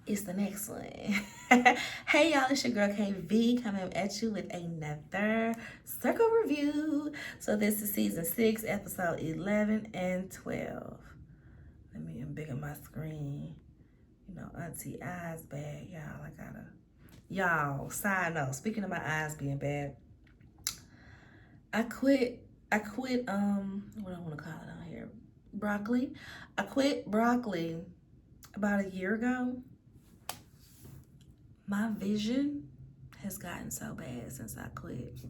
It's the next one. Hey y'all, it's your girl KV coming at you with another circle review. So this is season 6, episode 11 and 12. Let me embiggen my screen. You know, Auntie eyes bad, y'all. Y'all, side note, speaking of my eyes being bad, I quit what I want to call it on here. Broccoli. I quit broccoli about a year ago. My vision has gotten so bad since I quit.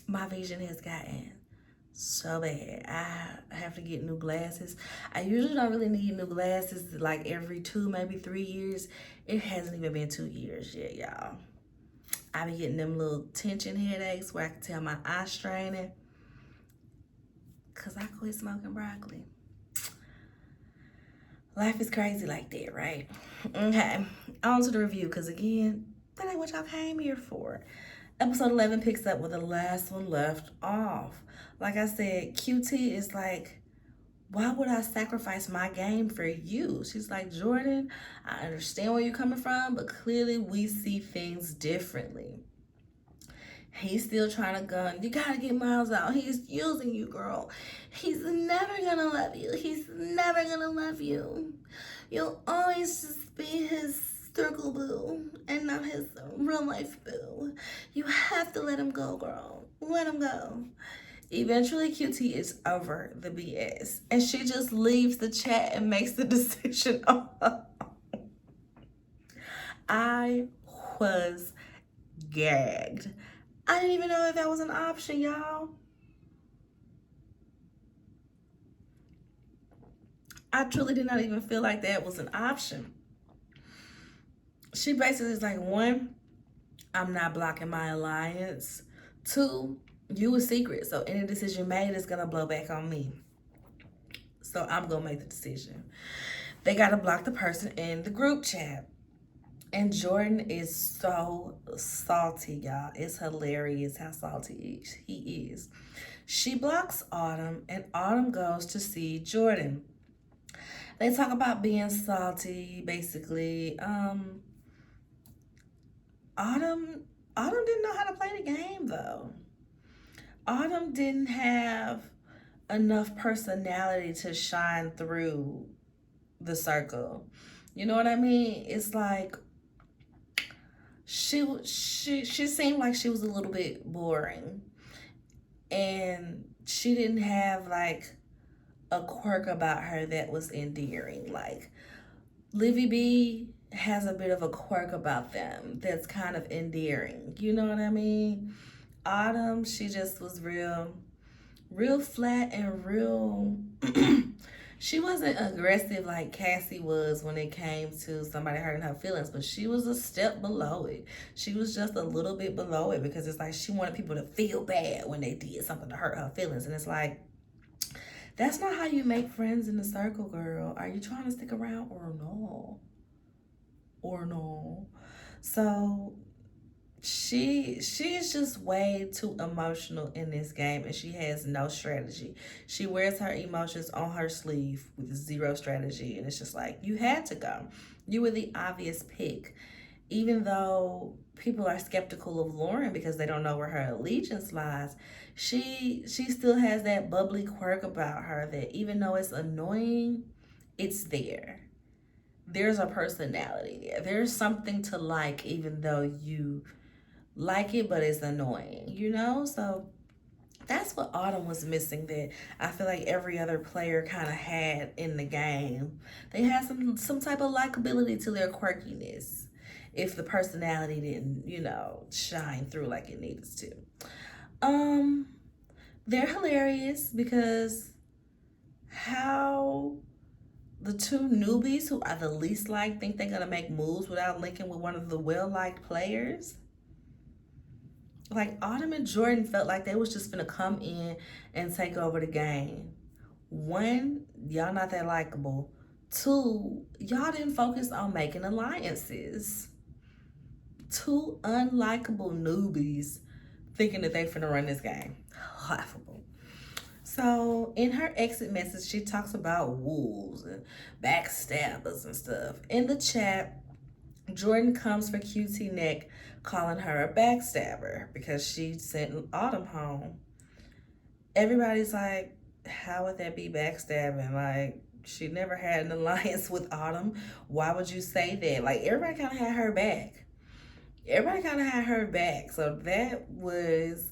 My vision has gotten so bad. I have to get new glasses. I usually don't really need new glasses like every 2, maybe 3 years. It hasn't even been 2 years yet, y'all. I be getting them little tension headaches where I can tell my eye straining because I quit smoking broccoli. Life is crazy like that, right? Okay, on to the review because again, that ain't what y'all came here for. Episode 11 picks up where the last one left off. Like I said, QT is like, why would I sacrifice my game for you? She's like, Jordan, I understand where you're coming from, but clearly we see things differently. He's still trying to gun. You gotta get Miles out. He's using you, girl. He's never gonna love you. He's never gonna love you. You'll always just be his circle boo and not his real life boo. You have to let him go, girl. Let him go. Eventually, QT is over the BS and she just leaves the chat and makes the decision on her. I was gagged. I didn't even know that that was an option, y'all. I truly did not even feel like that was an option. She basically is like, one, I'm not blocking my alliance. Two, you a secret, so any decision made is gonna blow back on me. So I'm gonna make the decision. They gotta block the person in the group chat. And Jordan is so salty, y'all. It's hilarious how salty he is. She blocks Autumn, and Autumn goes to see Jordan. They talk about being salty, basically. Autumn Autumn didn't know how to play the game though. Autumn didn't have enough personality to shine through the circle. You know what I mean? It's like she seemed like she was a little bit boring, and she didn't have like a quirk about her that was endearing. Like Livy B has a bit of a quirk about them that's kind of endearing. You know what I mean? Autumn, she just was real flat and real. She wasn't aggressive like Cassie was when it came to somebody hurting her feelings, but she was a step below it. She was just a little bit below it because it's like she wanted people to feel bad when they did something to hurt her feelings. And it's like, that's not how you make friends in the circle, girl. Are you trying to stick around or no? Or no? So she's just way too emotional in this game and she has no strategy. She wears her emotions on her sleeve with zero strategy and it's just like, you had to go. You were the obvious pick. Even though people are skeptical of Lauren because they don't know where her allegiance lies, she still has that bubbly quirk about her that even though it's annoying, it's there. There's a personality there. There's something to like even though you like it, but it's annoying, you know? So that's what Autumn was missing that I feel like every other player kind of had in the game. They had some type of likability to their quirkiness if the personality didn't, shine through like it needed to. Um, they're hilarious because how the two newbies who are the least liked think they're gonna make moves without linking with one of the well-liked players. Like Autumn and Jordan felt like they was just gonna come in and take over the game. One, y'all not that likable. Two, y'all didn't focus on making alliances. Two unlikable newbies thinking that they finna run this game. Laughable. So in her exit message, she talks about wolves and backstabbers and stuff. In the chat, Jordan comes for QT Neck, calling her a backstabber because she sent Autumn home. Everybody's like, how would that be backstabbing? Like, she never had an alliance with Autumn. Why would you say that? Like, everybody kind of had her back. Everybody kind of had her back. So that was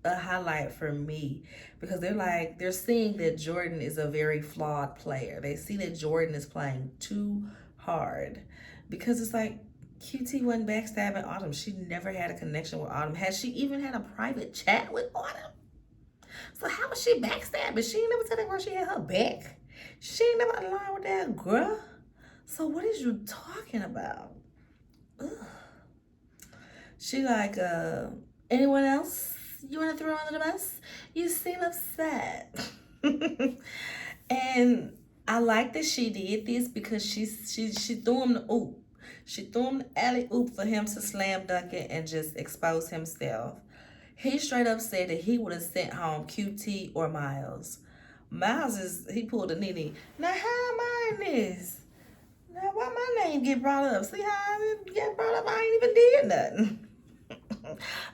a highlight for me because they're seeing that Jordan is a very flawed player. They see that Jordan is playing too hard because it's like QT wasn't backstabbing Autumn. She never had a connection with Autumn. Has she even had a private chat with Autumn? So how was she backstabbing? She ain't never tell that girl she had her back. She ain't never aligned with that girl. So what is you talking about? Ugh. She like, anyone else you want to throw under the bus? You seem upset. And I like that she did this because she threw him the oop. She threw him the alley oop for him to slam dunk it and just expose himself. He straight up said that he would have sent home QT or Miles. He pulled a Nene. Now how am I in this? Now why my name get brought up? See how it get brought up? I ain't even did nothing.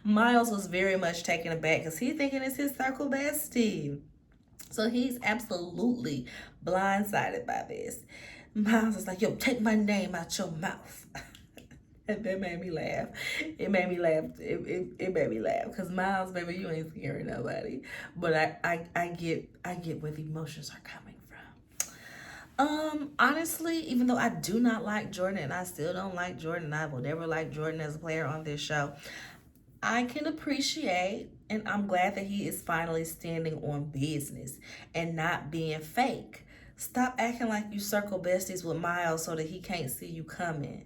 Miles was very much taken aback because he's thinking it's his circle bestie. So he's absolutely blindsided by this. Miles is like, yo, take my name out your mouth. And that made me laugh. It made me laugh. It made me laugh. Because Miles, baby, you ain't scaring nobody. But I get where the emotions are coming from. Honestly, even though I do not like Jordan and I still don't like Jordan, I will never like Jordan as a player on this show, I can appreciate and I'm glad that he is finally standing on business and not being fake. Stop acting like you circle besties with Miles so that he can't see you coming.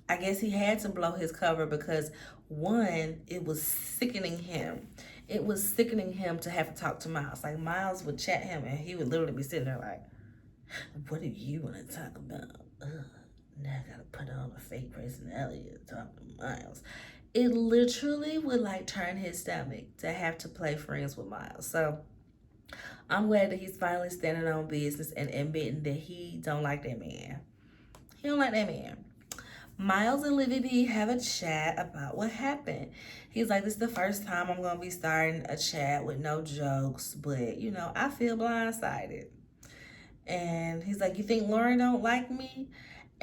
I guess he had to blow his cover because, one, it was sickening him. It was sickening him to have to talk to Miles. Like, Miles would chat him and he would literally be sitting there like, what do you want to talk about? Ugh, now I gotta put on a fake personality to talk to Miles. It literally would like turn his stomach to have to play friends with Miles. So I'm glad that he's finally standing on business and admitting that he don't like that man. He don't like that man. Miles and Livy B have a chat about what happened. He's like, this is the first time I'm going to be starting a chat with no jokes, but, you know, I feel blindsided. And he's like, you think Lauren don't like me?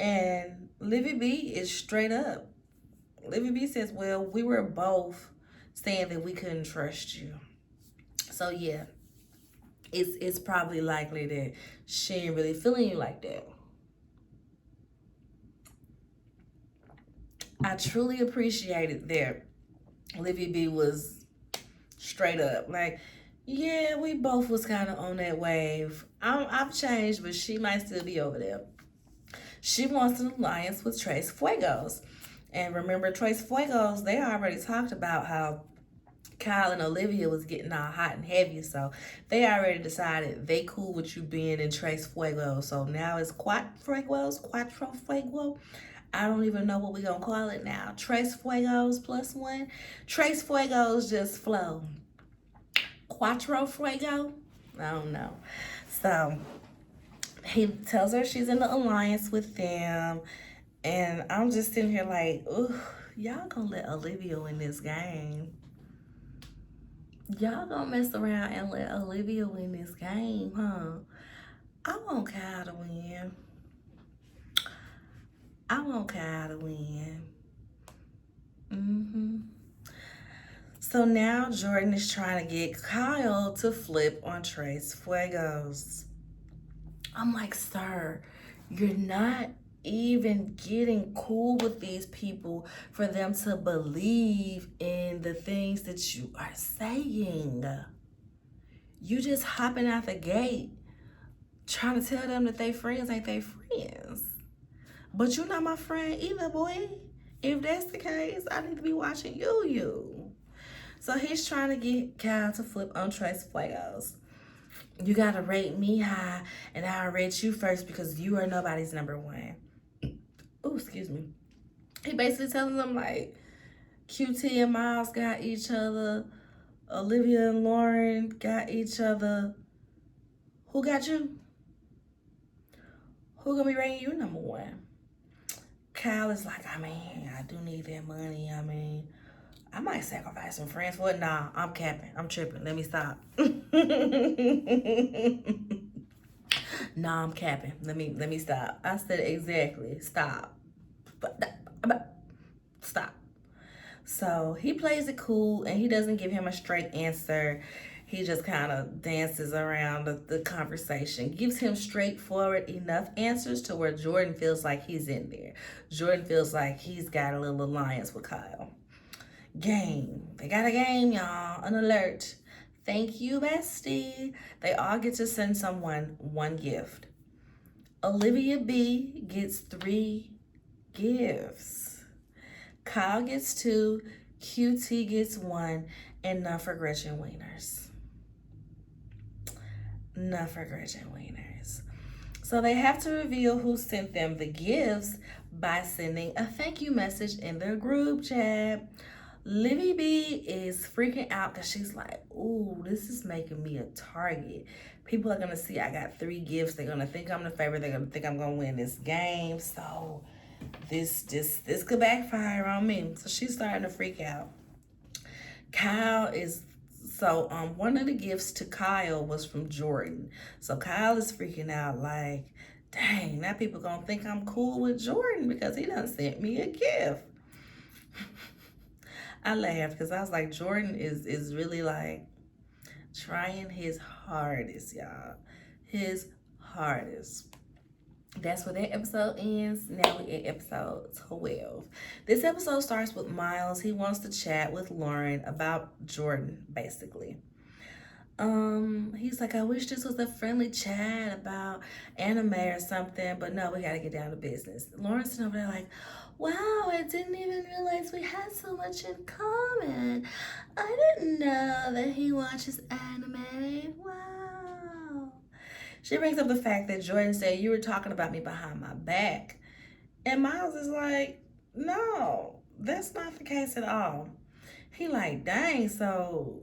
And Livy B is straight up. Livy B says, well, we were both saying that we couldn't trust you. So, yeah, it's probably likely that she ain't really feeling you like that. I truly appreciated that Livy B was straight up. Like, yeah, we both was kind of on that wave. I've changed, but she might still be over there. She wants an alliance with Tres Fuegos. And remember, Tres Fuegos, they already talked about how Kyle and Olivia was getting all hot and heavy. So they already decided they cool with you being in Tres Fuegos. So now it's Quattro Fuego. I don't even know what we're going to call it now. Tres Fuegos plus one. Tres Fuegos just flow. Quattro Fuego? I don't know. So he tells her she's in the alliance with them. And I'm just sitting here like, ooh, y'all gonna let Olivia win this game. Y'all gonna mess around and let Olivia win this game, huh? I want Kyle to win. I want Kyle to win. So now Jordan is trying to get Kyle to flip on Tres Fuegos. I'm like, sir, you're not even getting cool with these people for them to believe in the things that you are saying. You just hopping out the gate trying to tell them that they friends ain't they friends. But you're not my friend either, boy. If that's the case, I need to be watching you. So he's trying to get Kyle to flip on Tres Fuegos. You gotta rate me high, and I'll rate you first because you are nobody's number one. Oh, excuse me. He basically telling them like, QT and Miles got each other. Olivia and Lauren got each other. Who got you? Who gonna be rating you number one? Kyle is like, I mean, I do need that money. I mean, I might sacrifice some friends for it. Nah, I'm capping. I'm tripping. Let me stop. Nah, I'm capping. Let me stop. I said exactly. Stop. Stop. So he plays it cool and he doesn't give him a straight answer. He just kind of dances around the conversation, gives him straightforward enough answers to where Jordan feels like he's in there. Jordan feels like he's got a little alliance with Kyle. Game. They got a game, y'all. An alert. Thank you, bestie. They all get to send someone one gift. Olivia B gets 3 gifts. Kyle gets 2, QT gets 1, and none for Gretchen Wieners. None for Gretchen Wieners. So they have to reveal who sent them the gifts by sending a thank you message in their group chat. Livy B is freaking out because she's like, ooh, this is making me a target. People are going to see I got 3 gifts. They're going to think I'm the favorite. They're going to think I'm going to win this game. So this could backfire on me. So she's starting to freak out. Kyle is, so one of the gifts to Kyle was from Jordan. So Kyle is freaking out like, dang, now people going to think I'm cool with Jordan because he done sent me a gift. I laughed because I was like, Jordan is really like trying his hardest, y'all. His hardest. That's where that episode ends. Now we at episode 12. This episode starts with Miles. He wants to chat with Lauren about Jordan, basically. He's like, I wish this was a friendly chat about anime or something, but no, we gotta get down to business. Lauren's sitting over there like, wow, I didn't even realize we had so much in common. I didn't know that he watches anime. Wow. She brings up the fact that Jordan said, you were talking about me behind my back. And Miles is like, no, that's not the case at all. He like, dang, so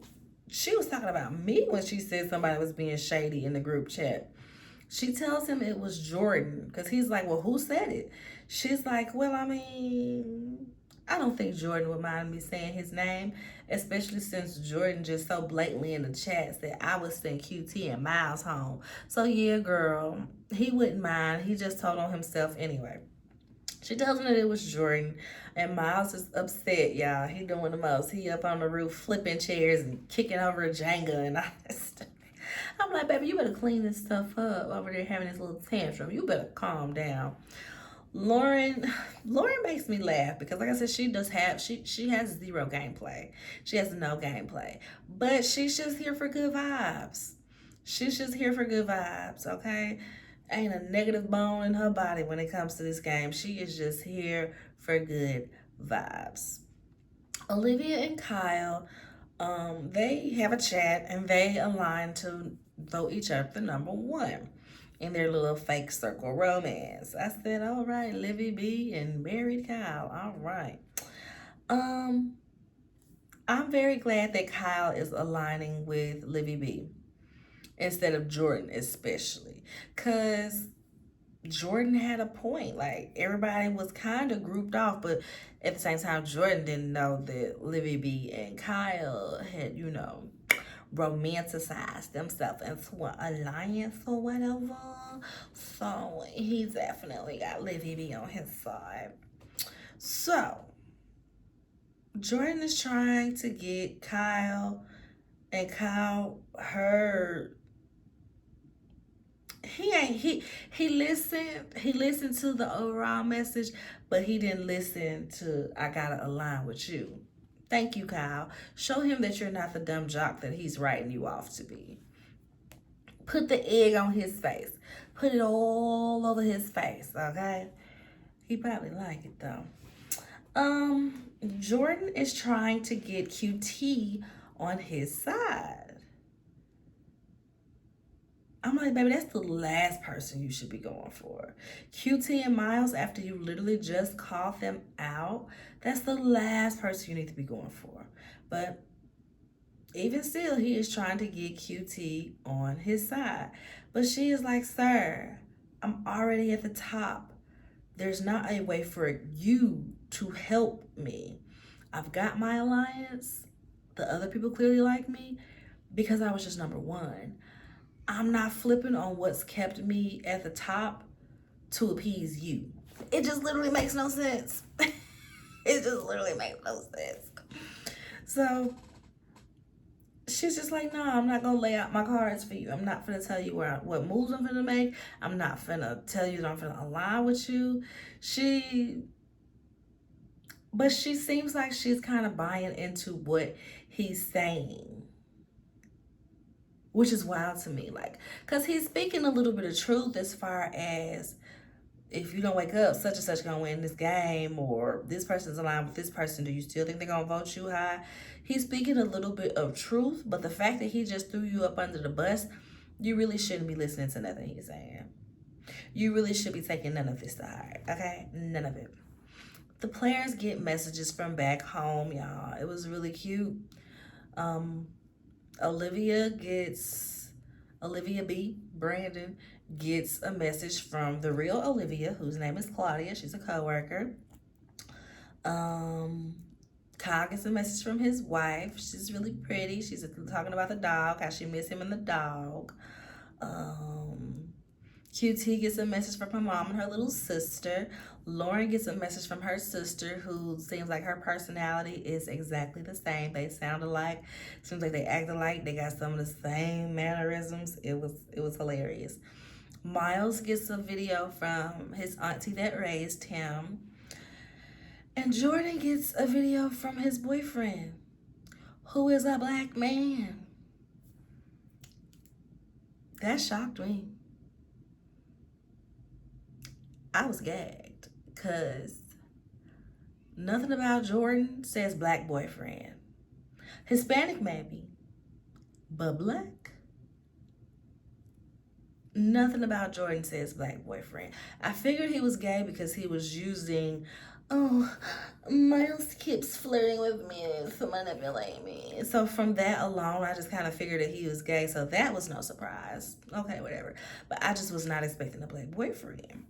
she was talking about me when she said somebody was being shady in the group chat. She tells him it was Jordan because he's like, well, who said it? She's like, well, I mean, I don't think Jordan would mind me saying his name, especially since Jordan just so blatantly in the chat said I would send QT and Miles home. So yeah, girl, he wouldn't mind. He just told on himself anyway. She tells him that it was Jordan, and Miles is upset, y'all. He doing the most. He up on the roof flipping chairs and kicking over a Jenga and all that stuff. I'm like, baby, you better clean this stuff up over there having this little tantrum. You better calm down. Lauren makes me laugh because, like I said, she has 0 gameplay. She has no gameplay, but she's just here for good vibes. She's just here for good vibes, okay? Ain't a negative bone in her body when it comes to this game. She is just here for good vibes. Olivia and Kyle, they have a chat and they align to vote each other the number 1 in their little fake circle romance. I said, all right, Livy B and married Kyle. All right. I'm very glad that Kyle is aligning with Livy B instead of Jordan, especially. Because Jordan had a point. Like, everybody was kind of grouped off, but at the same time, Jordan didn't know that Livy B and Kyle had, romanticized themselves into an alliance or whatever. So he definitely got Livy B on his side. So Jordan is trying to get Kyle, and Kyle heard he listened to the overall message, but he didn't listen to I gotta align with you. Thank you, Kyle. Show him that you're not the dumb jock that he's writing you off to be. Put the egg on his face. Put it all over his face, okay? He probably like it though. Jordan is trying to get QT on his side. I'm like, baby, that's the last person you should be going for. QT and Miles, after you literally just called them out, that's the last person you need to be going for. But Even still, he is trying to get QT on his side. But she is like, sir, I'm already at the top. There's not a way for you to help me. I've got my alliance. The other people clearly like me because I was just number one. I'm not flipping on what's kept me at the top to appease you. It just literally makes no sense. It just literally makes no sense. So she's just like, no, I'm not gonna lay out my cards for you. I'm not gonna tell you what moves I'm gonna make. I'm not gonna tell you that I'm gonna align with you. But she seems like she's kind of buying into what he's saying, which is wild to me. Like, cause he's speaking a little bit of truth as far as, if you don't wake up, such and such gonna win this game, or this person's aligned with this person, do you still think they're gonna vote you high? He's speaking a little bit of truth, but the fact that he just threw you up under the bus, you really shouldn't be listening to nothing he's saying. You really should be taking none of this to heart, okay? None of it. The players get messages from back home, y'all. It was really cute. Olivia B, Brandon, gets a message from the real Olivia, whose name is Claudia. She's a co-worker. Kyle gets a message from his wife. She's really pretty. She's talking about the dog, how she missed him and the dog. QT gets a message from her mom and her little sister. Lauren gets a message from her sister, who seems like her personality is exactly the same. They sound alike. Seems like they act alike. They got some of the same mannerisms. It was hilarious. Miles gets a video from his auntie that raised him. And Jordan gets a video from his boyfriend, who is a black man. That shocked me. I was gagged because nothing about Jordan says black boyfriend. Hispanic maybe, but black? Nothing about Jordan says black boyfriend. I figured he was gay because he was using, oh, Miles keeps flirting with me to manipulate me. So from that alone, I just kind of figured that he was gay. So that was no surprise. Okay, whatever. But I just was not expecting a black boyfriend.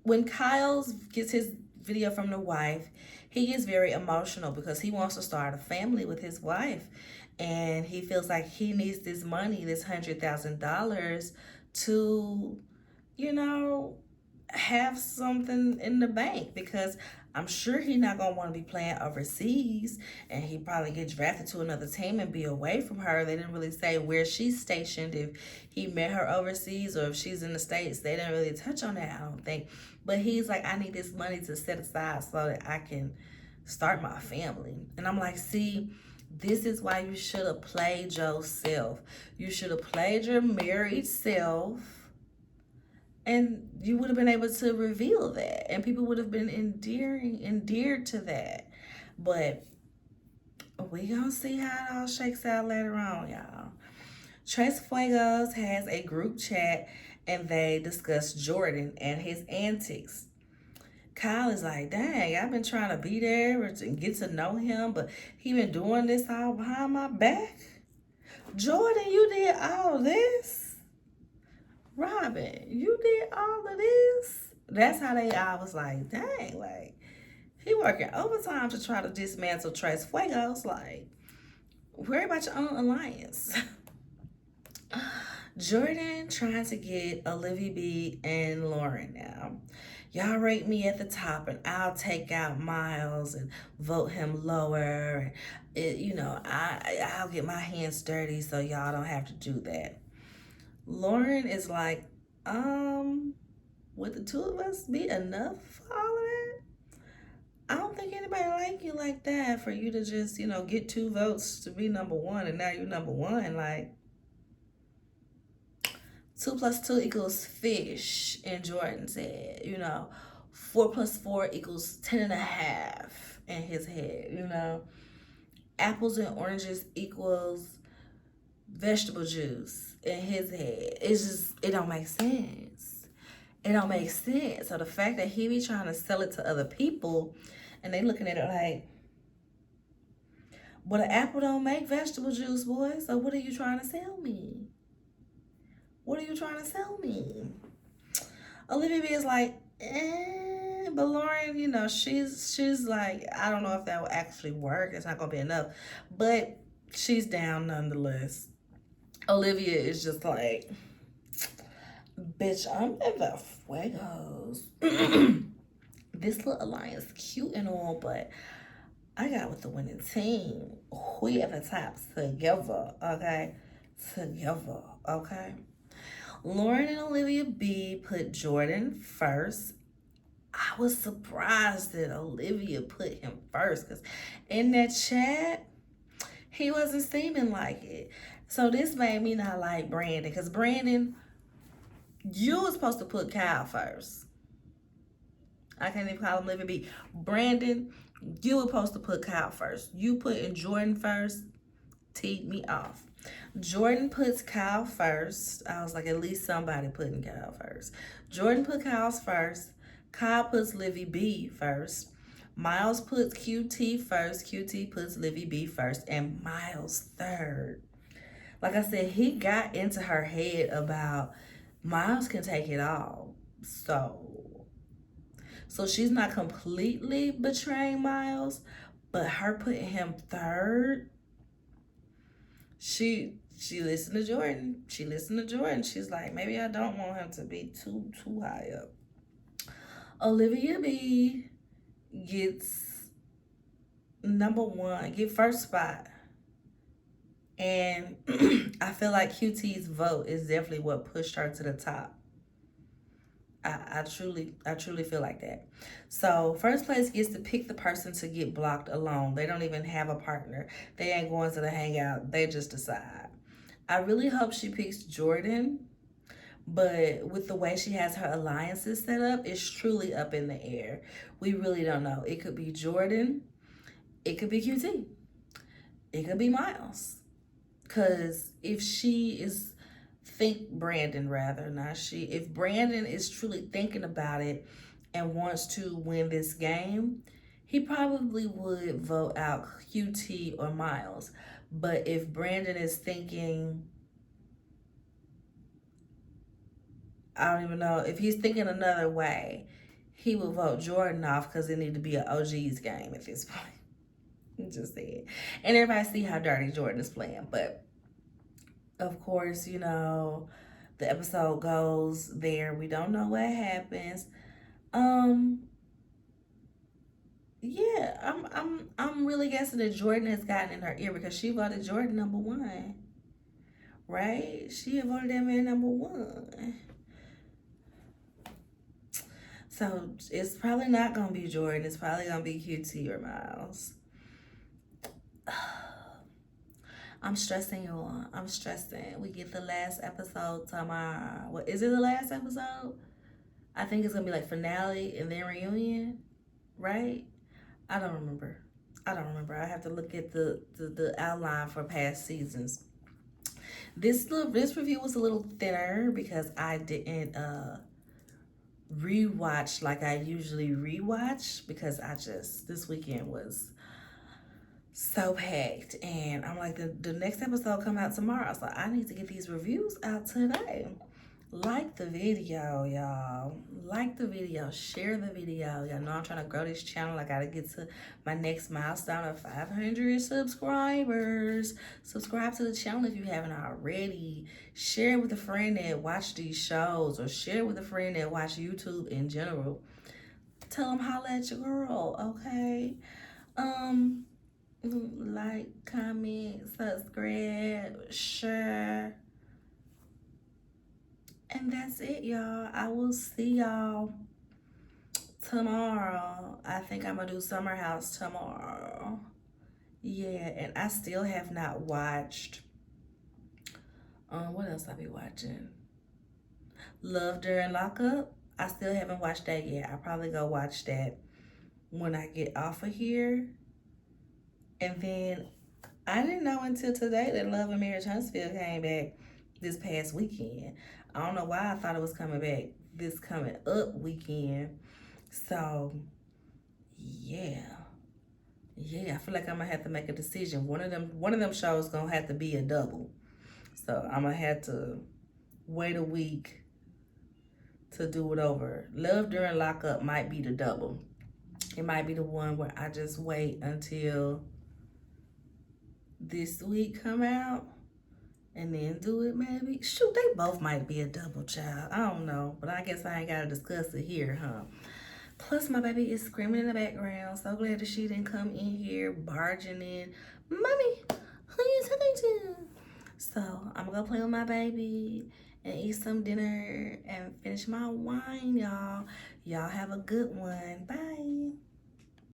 When Kyle gets his video from the wife, he gets very emotional because he wants to start a family with his wife. And he feels like he needs this money, this $100,000, to, have something in the bank, because I'm sure he's not gonna want to be playing overseas, and he probably get drafted to another team and be away from her. They didn't really say where she's stationed, if he met her overseas or if she's in the States. They didn't really touch on that, I don't think. But he's like, I need this money to set aside so that I can start my family. And I'm like, see, this is why you should have played yourself. You should have played your married self, and you would have been able to reveal that, and people would have been endeared to that. But we gonna see how it all shakes out later on, y'all. Tres Fuegos has a group chat, and they discuss Jordan and his antics. Kyle is like, dang, I've been trying to be there and get to know him, but he been doing this all behind my back. Jordan, you did all this? Robin, you did all of this? That's how they all was like, dang, like, he working overtime to try to dismantle Tres Fuegos. Like, worry about your own alliance. Jordan trying to get Olivia B and Lauren now. Y'all rate me at the top and I'll take out Miles and vote him lower. I'll get my hands dirty so y'all don't have to do that. Lauren is like, would the two of us be enough for all of that? I don't think anybody like you like that for you to just, get 2 votes to be number one, and now you're number one. Like, 2 + 2 = fish, and Jordan said, 4 + 4 = 10.5 in his head, apples and oranges equals vegetable juice in his head. It don't make sense. It don't make sense. So the fact that he be trying to sell it to other people, and they looking at it like, But an apple don't make vegetable juice, boy. So what are you trying to sell me? What are you trying to sell me? Olivia B is like, but Lauren, she's like, I don't know if that will actually work. It's not gonna be enough, but she's down nonetheless. Olivia is just like, bitch, I'm in the fuegos. This little alliance cute and all, but I got with the winning team. We at the tops together, okay? Together, okay? Lauren and Olivia B put Jordan first. I was surprised that Olivia put him first because in that chat, he wasn't seeming like it. So this made me not like Brandon because Brandon, you were supposed to put Kyle first. I can't even call him Olivia B. Brandon, you were supposed to put Kyle first. You putting Jordan first teed me off. Jordan puts Kyle first. I was like, at least somebody putting Kyle first. Jordan put Kyle's first. Kyle puts Livy B first. Miles puts QT first. QT puts Livy B first. And Miles third. Like I said, he got into her head about Miles can take it all. So she's not completely betraying Miles, but her putting him third, she listened to Jordan. She listened to Jordan. She's like, maybe I don't want him to be too high up. Olivia B gets number one, get first spot. And I feel like QT's vote is definitely what pushed her to the top. I truly feel like that. So first place gets to pick the person to get blocked alone. They don't even have a partner. They ain't going to the hangout. They just decide. I really hope she picks Jordan, but with the way she has her alliances set up, it's truly up in the air. We really don't know. It could be Jordan. It could be QT. It could be Miles. Because if if Brandon is truly thinking about it and wants to win this game, he probably would vote out QT or Miles. But if Brandon is thinking, I don't even know, if he's thinking another way, he would vote Jordan off because it need to be an OG's game at this point. Just saying. And everybody see how dirty Jordan is playing. But of course, the episode goes there. We don't know what happens. Yeah, I'm really guessing that Jordan has gotten in her ear because she voted Jordan number one. Right? She voted that man number one. So it's probably not gonna be Jordan. It's probably gonna be QT or Miles. I'm stressing, y'all. I'm stressing. We get the last episode tomorrow. What is it? The last episode? I think it's gonna be like finale and then reunion, right? I don't remember. I have to look at the outline for past seasons. This review was a little thinner because I didn't rewatch like I usually rewatch because this weekend was so packed, and I'm like, the next episode come out tomorrow, so I need to get these reviews out today. Like the video, y'all. Like the video. Share the video. Y'all know I'm trying to grow this channel. I gotta get to my next milestone of 500 subscribers. Subscribe to the channel if you haven't already. Share it with a friend that watch these shows, or share it with a friend that watch YouTube in general. Tell them holla at your girl, okay? Like, comment, subscribe, share. And that's it, y'all. I will see y'all tomorrow. I think I'm gonna do Summer House tomorrow. Yeah, and I still have not watched, what else I be watching? Love During Lockup. I still haven't watched that yet. I'll probably go watch that when I get off of here. And then I didn't know until today that Love and Marriage Huntsville came back this past weekend. I don't know why I thought it was coming back this coming up weekend. So, yeah. Yeah, I feel like I'm gonna have to make a decision. One of them shows gonna have to be a double. So I'm gonna have to wait a week to do it over. Love During Lockup might be the double. It might be the one where I just wait until this week come out and then do it maybe. Shoot, they both might be a double, child. I don't know, but I guess I ain't gotta discuss it here, huh? Plus, my baby is screaming in the background. So glad that she didn't come in here barging in. Mommy, who you talking to? So I'm gonna go play with my baby and eat some dinner and finish my wine, y'all. Y'all have a good one. Bye.